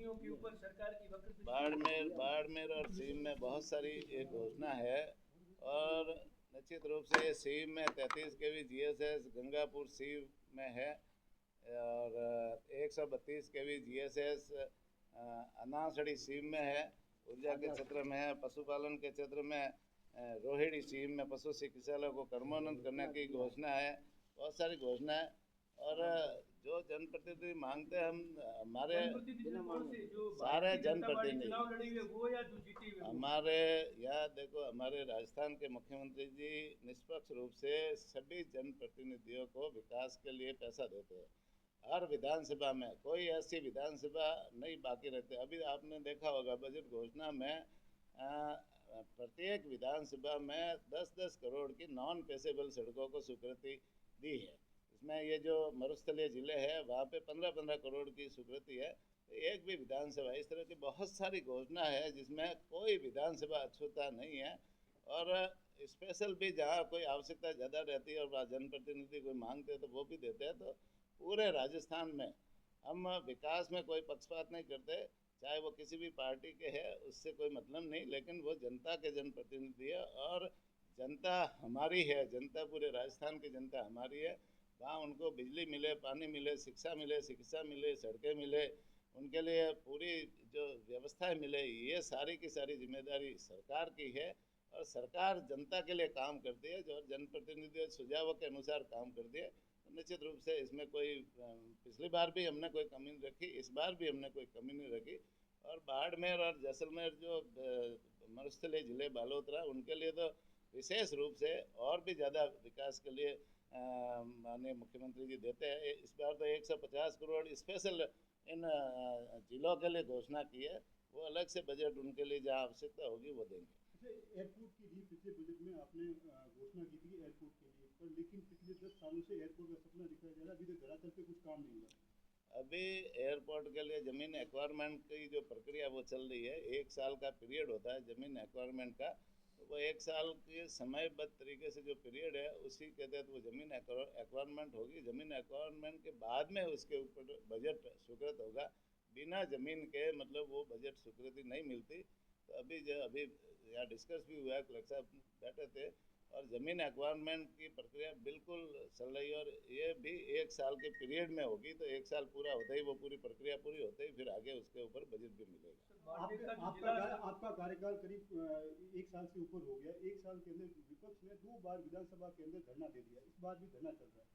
कर्मियों के ऊपर सरकार की वक्र बाड़मेर और सीम में बहुत सारी एक घोषणा है और निश्चित रूप से ये सीम में 33 केवी जीएसएस गंगापुर सीम में है और 132 केवी जीएसएस अनासड़ी सीम में है, ऊर्जा के क्षेत्र में है, पशुपालन के क्षेत्र में रोहिणी सीम में पशु चिकित्सालय को कर्मोन्नत करने की घोषणा है। बहुत सारी घोषणा है और जो जनप्रतिनिधि मांगते हैं हम हमारे सारे जनप्रतिनिधि हमारे यहाँ देखो, हमारे राजस्थान के मुख्यमंत्री जी निष्पक्ष रूप से सभी जनप्रतिनिधियों को विकास के लिए पैसा देते हैं। हर विधानसभा में कोई ऐसी विधानसभा नहीं बाकी रहती। अभी आपने देखा होगा बजट घोषणा में प्रत्येक विधानसभा में 10-10 करोड़ की नॉन पेसेबल सड़कों को स्वीकृति दी है। इसमें ये जो मरुस्थलीय जिले हैं वहाँ पे 15-15 करोड़ की स्वीकृति है। एक भी विधानसभा इस तरह की बहुत सारी घोषणा है जिसमें कोई विधानसभा अछूता नहीं है और स्पेशल भी जहाँ कोई आवश्यकता ज़्यादा रहती है और जनप्रतिनिधि कोई मांगते हैं तो वो भी देते हैं। तो पूरे राजस्थान में हम विकास में कोई पक्षपात नहीं करते, चाहे वो किसी भी पार्टी के है, उससे कोई मतलब नहीं, लेकिन वो जनता के जनप्रतिनिधि है और जनता हमारी है, जनता पूरे राजस्थान की जनता हमारी है। वहाँ उनको बिजली मिले, पानी मिले, शिक्षा मिले, चिकित्सा मिले, सड़कें मिले, उनके लिए पूरी जो व्यवस्थाएं मिले, ये सारी की सारी जिम्मेदारी सरकार की है और सरकार जनता के लिए काम करती है। जो जनप्रतिनिधि सुझावों के अनुसार काम करती है, निश्चित रूप से इसमें कोई पिछली बार भी हमने कोई कमी नहीं रखी, इस बार भी हमने कोई कमी नहीं रखी। और बाड़मेर और जैसलमेर जो मरुस्थलीय जिले बालोतरा, उनके लिए तो विशेष रूप से और भी ज़्यादा विकास के लिए माननीय मुख्यमंत्री जी देते हैं। इस बार तो 150 करोड़ स्पेशल इन जिलों के लिए घोषणा की है, वो अलग से बजट उनके लिए जहाँ आवश्यकता होगी वो देंगे। एयरपोर्ट की भी पिछले बजट में आपने घोषणा की थी एयरपोर्ट के लिए, पर लेकिन पिछले 10 सालों से एयरपोर्ट का सपना दिखाया जा रहा है, अभी तक धरातल पे कुछ काम नहीं हुआ। अभी एयरपोर्ट के लिए ज़मीन एक्वायरमेंट की जो प्रक्रिया वो चल रही है, 1 साल का पीरियड होता है ज़मीन एक्वायरमेंट का, तो वो 1 साल के समयबद्ध तरीके से जो पीरियड है उसी के तहत वो ज़मीन एक्वायरमेंट होगी। ज़मीन एक्वायरमेंट के बाद में उसके ऊपर बजट स्वीकृत होगा। बिना ज़मीन के मतलब वो बजट स्वीकृति नहीं मिलती। तो अभी यहाँ डिस्कस भी हुआ है, कलेक्टर साहब बैठे थे और ज़मीन एक्वायरमेंट की प्रक्रिया बिल्कुल चल रही है और ये भी 1 साल के पीरियड में होगी। तो 1 साल पूरा होते ही वो पूरी प्रक्रिया पूरी होते ही फिर आगे उसके ऊपर बजट भी मिलेगा। आपका कार्यकाल करीब 1 साल से ऊपर हो गया। 1 साल के अंदर विपक्ष ने 2 बार विधानसभा के अंदर धरना दे दिया, इस बार भी धरना चल रहा है।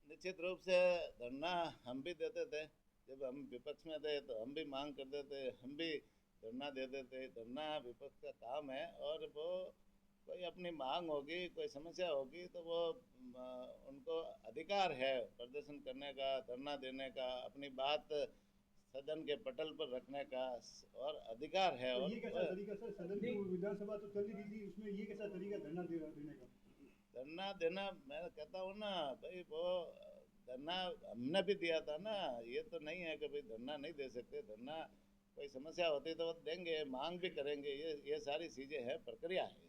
निश्चित रूप से धरना हम भी देते थे, जब हम विपक्ष में थे तो हम भी मांग करते थे, हम भी धरना देते थे। धरना विपक्ष का काम है और वो कोई अपनी मांग होगी, कोई समस्या होगी तो वो उनको अधिकार है प्रदर्शन करने का, धरना देने का, अपनी बात सदन के पटल पर रखने का और अधिकार है। और ये कैसा तरीका सर, सदन की विधानसभा तो चल रही थी, उसमें ये कैसा तरीका धरना देने का? धरना देना, मैं कहता हूँ ना भाई, वो धरना हमने भी दिया था ना, ये तो नहीं है कि भाई धरना नहीं दे सकते। धरना कोई समस्या होती तो वो देंगे, मांग भी करेंगे, ये सारी चीज़ें हैं, प्रक्रिया है।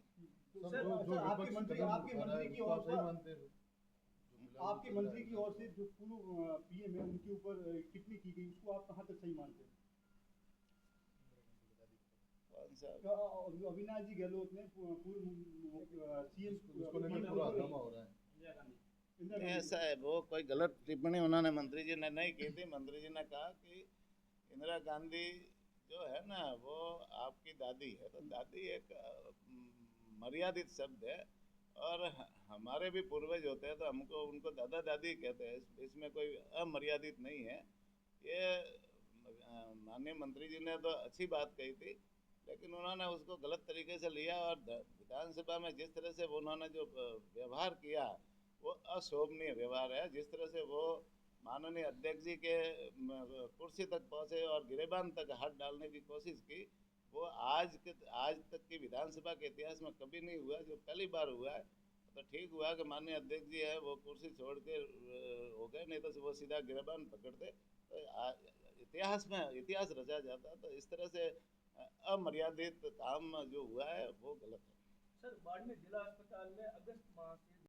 आपके मंत्री की ओर से जो पूर्व पीएम है उनके ऊपर टिप्पणी की गई, उसको आप कहाँ तक सही मानते हैं? अविनाश जी गहलोत ने पूर्व सीएम ऐसा है, वो कोई गलत टिप्पणी उन्होंने मंत्री जी ने नहीं की थी। मंत्री जी ने कहा कि इंदिरा गांधी जो है ना वो आपकी दादी है, तो दादी एक मर्यादित शब्द है और हमारे भी पूर्वज होते हैं तो हमको उनको दादा दादी कहते हैं, इसमें कोई अमर्यादित नहीं है। ये माननीय मंत्री जी ने तो अच्छी बात कही थी, लेकिन उन्होंने उसको गलत तरीके से लिया और विधानसभा में जिस तरह से उन्होंने जो व्यवहार किया वो अशोभनीय व्यवहार है। जिस तरह से वो माननीय अध्यक्ष जी के कुर्सी तक पहुँचे और गिरेबान तक हाथ डालने की कोशिश की, वो आज तक की विधानसभा के इतिहास में कभी नहीं हुआ, जो पहली बार हुआ है। तो ठीक हुआ कि माननीय अध्यक्ष जी है वो कुर्सी छोड़ के हो गए, नहीं तो वो सीधा गिरेबान पकड़ते तो इतिहास रचा जाता। तो इस तरह से अमर्यादित काम जो हुआ है वो गलत है। सर, बाड़मेर जिला अस्पताल में अगस्त माह से